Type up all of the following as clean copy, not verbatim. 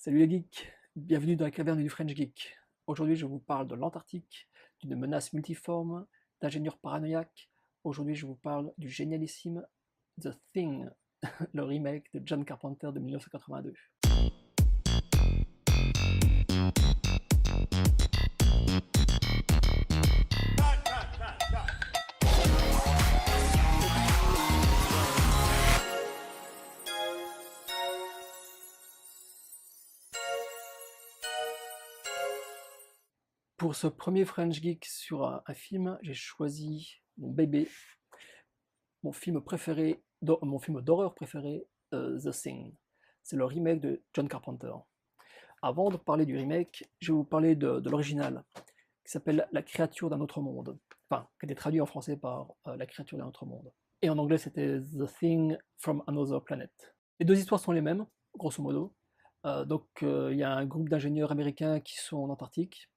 Salut les geeks, bienvenue dans la caverne du French Geek. Aujourd'hui je vous parle de l'Antarctique, d'une menace multiforme, d'ingénieurs paranoïaques. Aujourd'hui je vous parle du génialissime The Thing, le remake de John Carpenter de 1982. Pour ce premier French Geek sur un film, j'ai choisi mon bébé, mon film préféré, mon film d'horreur préféré, The Thing. C'est le remake de John Carpenter. Avant de parler du remake, je vais vous parler de l'original, qui s'appelle La créature d'un autre monde. Enfin, qui a été traduit en français par La créature d'un autre monde. Et en anglais, c'était The Thing from Another Planet. Les deux histoires sont les mêmes, grosso modo. Il y a un groupe d'ingénieurs américains qui sont en Antarctique.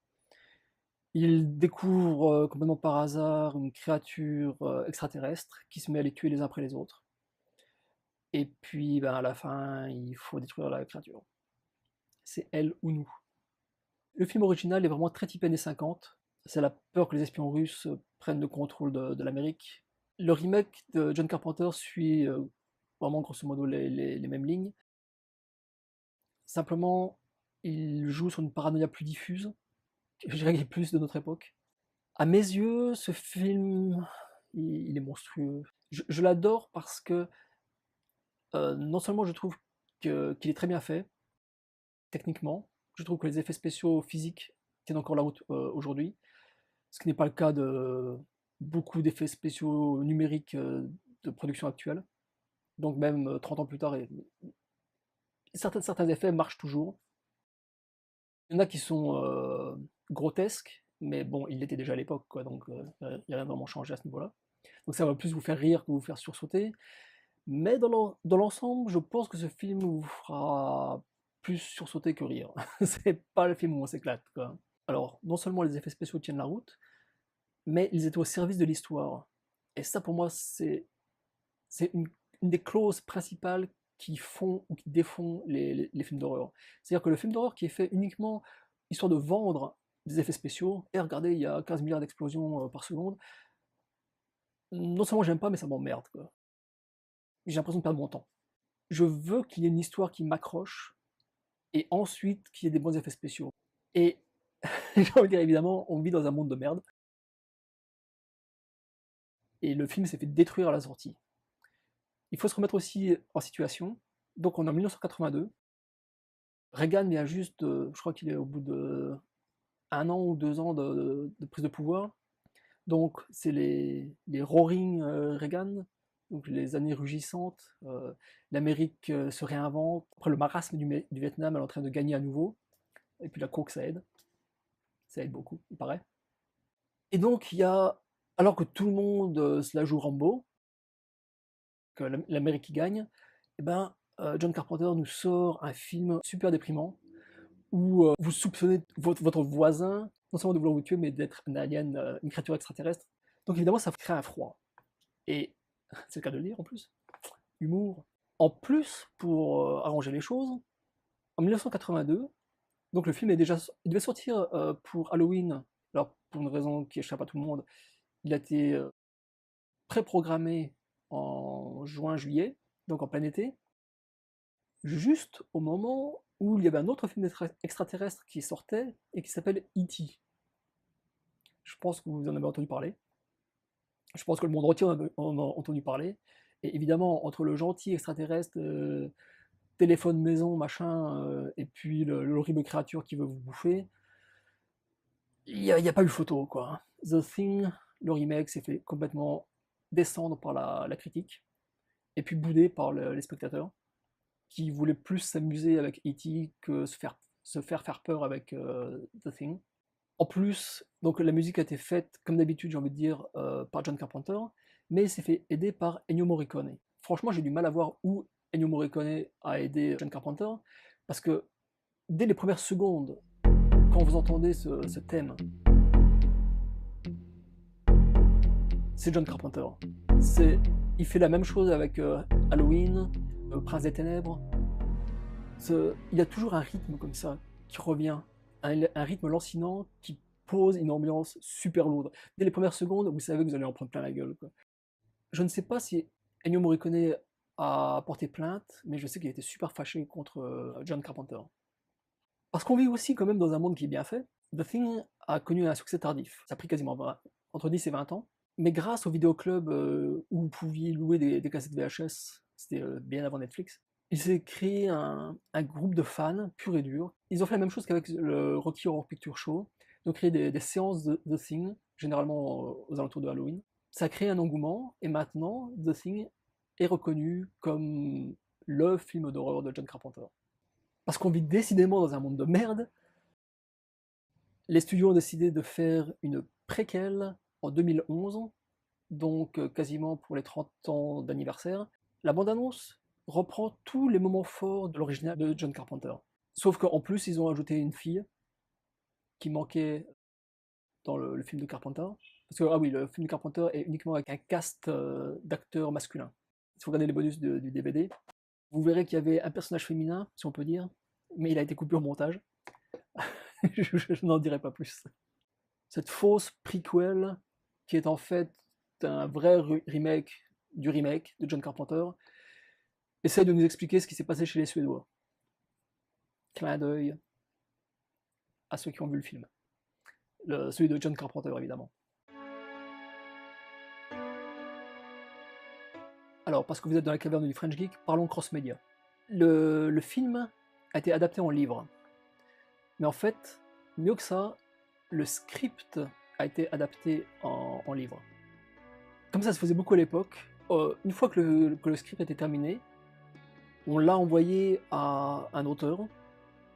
Ils découvrent complètement par hasard une créature extraterrestre qui se met à les tuer les uns après les autres. Et puis, à la fin, il faut détruire la créature. C'est elle ou nous. Le film original est vraiment très typé années 50. C'est la peur que les espions russes prennent le contrôle de l'Amérique. Le remake de John Carpenter suit vraiment grosso modo les mêmes lignes. Simplement, il joue sur une paranoïa plus diffuse, je dirais qu'il est plus de notre époque. À mes yeux, ce film, il est monstrueux. Je l'adore parce que non seulement je trouve qu'il est très bien fait, techniquement, je trouve que les effets spéciaux physiques tiennent encore la route aujourd'hui, ce qui n'est pas le cas de beaucoup d'effets spéciaux numériques de production actuelle. Donc même 30 ans plus tard, certains effets marchent toujours. Il y en a qui sont grotesques, mais bon, il l'était déjà à l'époque, quoi, donc il n'y a rien vraiment changé à ce niveau-là. Donc ça va plus vous faire rire que vous faire sursauter. Mais dans l'ensemble, je pense que ce film vous fera plus sursauter que rire. C'est pas le film où on s'éclate, quoi. Alors, non seulement les effets spéciaux tiennent la route, mais ils étaient au service de l'histoire. Et ça, pour moi, c'est une des clauses principales qui font ou qui défont les films d'horreur. C'est-à-dire que le film d'horreur qui est fait uniquement histoire de vendre des effets spéciaux, et regardez, il y a 15 milliards d'explosions par seconde, non seulement j'aime pas, mais ça m'emmerde, quoi. J'ai l'impression de perdre mon temps. Je veux qu'il y ait une histoire qui m'accroche, et ensuite qu'il y ait des bons effets spéciaux. Et j'ai envie de dire, évidemment, on vit dans un monde de merde, et le film s'est fait détruire à la sortie. Il faut se remettre aussi en situation. Donc on est en 1982. Reagan vient juste, je crois qu'il est au bout de 1 an ou 2 ans de prise de pouvoir. Donc c'est les Roaring Reagan, donc les années rugissantes. L'Amérique se réinvente. Après le marasme du Vietnam, elle est en train de gagner à nouveau. Et puis la coke, ça aide. Ça aide beaucoup, il paraît. Et donc il y a, alors que tout le monde se la joue Rambo, que l'Amérique qui gagne, et John Carpenter nous sort un film super déprimant où vous soupçonnez votre voisin non seulement de vouloir vous tuer, mais d'être un alien, une créature extraterrestre. Donc évidemment, ça crée un froid. Et c'est le cas de le dire en plus. Humour. En plus, pour arranger les choses, en 1982, donc le film il devait sortir pour Halloween. Alors pour une raison qui échappe à tout le monde, il a été préprogrammé en juin-juillet, donc en plein été, juste au moment où il y avait un autre film extraterrestre qui sortait et qui s'appelle E.T. Je pense que vous en avez entendu parler. Je pense que le monde entier en a entendu parler. Et évidemment, entre le gentil extraterrestre, téléphone maison, machin, et puis l'horrible créature qui veut vous bouffer, il n'y a pas eu photo, quoi. The Thing, le remake, s'est fait complètement descendre par la critique, et puis boudé par les spectateurs, qui voulaient plus s'amuser avec E.T. que se faire peur avec The Thing. En plus, donc la musique a été faite, comme d'habitude, j'ai envie de dire, par John Carpenter, mais il s'est fait aider par Ennio Morricone. Franchement, j'ai du mal à voir où Ennio Morricone a aidé John Carpenter, parce que dès les premières secondes, quand vous entendez ce thème, c'est John Carpenter. Il fait la même chose avec Halloween, Prince des Ténèbres. Il y a toujours un rythme comme ça qui revient, un rythme lancinant qui pose une ambiance super lourde. Dès les premières secondes, vous savez que vous allez en prendre plein la gueule, quoi. Je ne sais pas si Ennio Morricone a porté plainte, mais je sais qu'il était super fâché contre John Carpenter. Parce qu'on vit aussi quand même dans un monde qui est bien fait. The Thing a connu un succès tardif. Ça a pris quasiment entre 10 et 20 ans. Mais grâce au vidéoclub où vous pouviez louer des cassettes VHS, c'était bien avant Netflix, il s'est créé un groupe de fans pur et dur. Ils ont fait la même chose qu'avec le Rocky Horror Picture Show. Ils ont créé des séances de The Thing, généralement aux alentours de Halloween. Ça a créé un engouement, et maintenant, The Thing est reconnu comme le film d'horreur de John Carpenter. Parce qu'on vit décidément dans un monde de merde. Les studios ont décidé de faire une préquelle en 2011, donc quasiment pour les 30 ans d'anniversaire. La bande-annonce reprend tous les moments forts de l'original de John Carpenter. Sauf qu'en plus, ils ont ajouté une fille qui manquait dans le film de Carpenter. Parce que, ah oui, le film de Carpenter est uniquement avec un cast d'acteurs masculins. Si vous regardez les bonus du DVD, vous verrez qu'il y avait un personnage féminin, si on peut dire, mais il a été coupé au montage. je n'en dirai pas plus. Cette fausse prequel, qui est en fait un vrai remake de John Carpenter, essaie de nous expliquer ce qui s'est passé chez les Suédois. Clin d'œil à ceux qui ont vu le film. Celui de John Carpenter, évidemment. Alors, parce que vous êtes dans la caverne du French Geek, parlons cross-média. Le film a été adapté en livre. Mais en fait, mieux que ça, le script a été adapté en livre. Comme ça se faisait beaucoup à l'époque, une fois que le script était terminé, on l'a envoyé à un auteur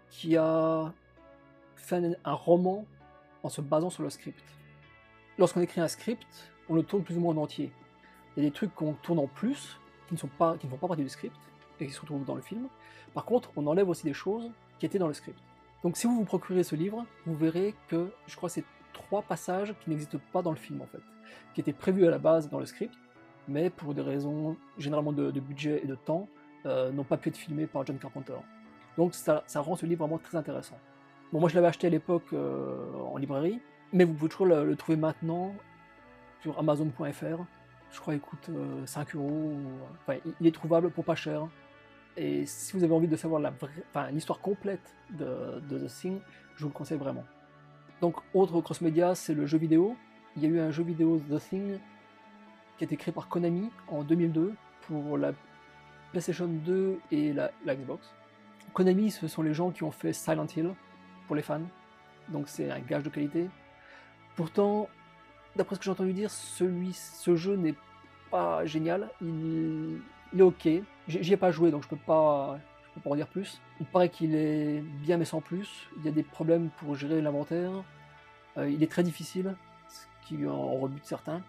qui a fait un roman en se basant sur le script. Lorsqu'on écrit un script, on le tourne plus ou moins en entier. Il y a des trucs qu'on tourne en plus, qui ne font pas partie du script, et qui se retrouvent dans le film. Par contre, on enlève aussi des choses qui étaient dans le script. Donc si vous vous procurez ce livre, vous verrez que, je crois que c'est 3 passages qui n'existent pas dans le film en fait, qui étaient prévus à la base dans le script, mais pour des raisons généralement de budget et de temps, n'ont pas pu être filmés par John Carpenter. Donc ça rend ce livre vraiment très intéressant. Bon, moi je l'avais acheté à l'époque en librairie, mais vous pouvez toujours le trouver maintenant sur Amazon.fr. Je crois qu'il coûte 5 euros. Enfin, il est trouvable pour pas cher. Et si vous avez envie de savoir l'histoire complète de The Thing, je vous le conseille vraiment. Donc, autre cross-média, c'est le jeu vidéo. Il y a eu un jeu vidéo The Thing qui a été créé par Konami en 2002 pour la PlayStation 2 et la Xbox. Konami, ce sont les gens qui ont fait Silent Hill pour les fans, donc c'est un gage de qualité. Pourtant, d'après ce que j'ai entendu dire, ce jeu n'est pas génial, il est ok. J'y ai pas joué, donc je peux pas en dire plus. Il paraît qu'il est bien mais sans plus. Il y a des problèmes pour gérer l'inventaire. Il est très difficile, ce qui en rebute certains.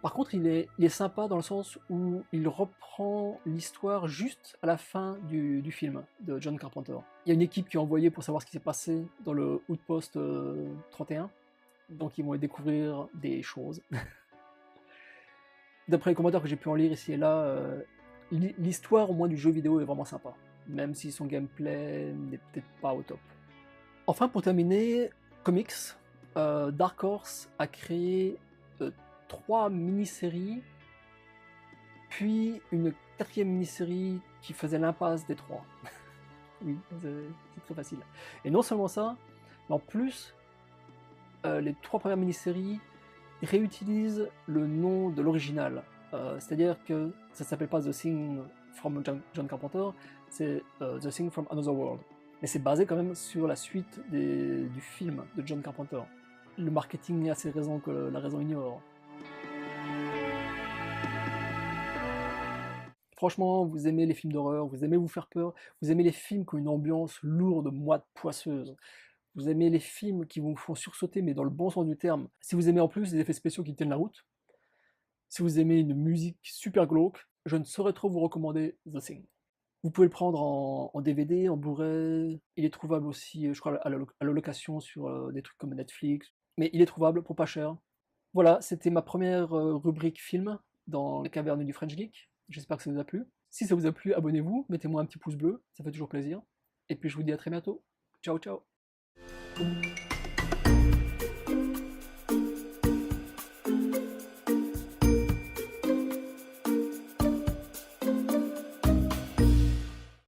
Par contre, il est sympa dans le sens où il reprend l'histoire juste à la fin du film de John Carpenter. Il y a une équipe qui est envoyée pour savoir ce qui s'est passé dans le Outpost 31. Donc ils vont découvrir des choses. D'après les commentaires que j'ai pu en lire ici et là, l'histoire au moins du jeu vidéo est vraiment sympa, même si son gameplay n'est peut-être pas au top. Enfin, pour terminer, comics, Dark Horse a créé 3 mini-séries, puis une 4e mini-série qui faisait l'impasse des 3. Oui, c'est très facile. Et non seulement ça, mais en plus, les 3 premières mini-séries réutilisent le nom de l'original. C'est-à-dire que ça s'appelle pas The Thing from John Carpenter, c'est The Thing from Another World. Mais c'est basé quand même sur la suite du film de John Carpenter. Le marketing a ses raisons que la raison ignore. Franchement, vous aimez les films d'horreur, vous aimez vous faire peur, vous aimez les films qui ont une ambiance lourde, moite, poisseuse. Vous aimez les films qui vous font sursauter, mais dans le bon sens du terme. Si vous aimez en plus des effets spéciaux qui tiennent la route, si vous aimez une musique super glauque, je ne saurais trop vous recommander The Thing. Vous pouvez le prendre en DVD, en Blu-ray, il est trouvable aussi, je crois, à la location sur des trucs comme Netflix, mais il est trouvable pour pas cher. Voilà, c'était ma première rubrique film dans la caverne du French Geek. J'espère que ça vous a plu. Si ça vous a plu, abonnez-vous, mettez-moi un petit pouce bleu, ça fait toujours plaisir. Et puis je vous dis à très bientôt. Ciao, ciao.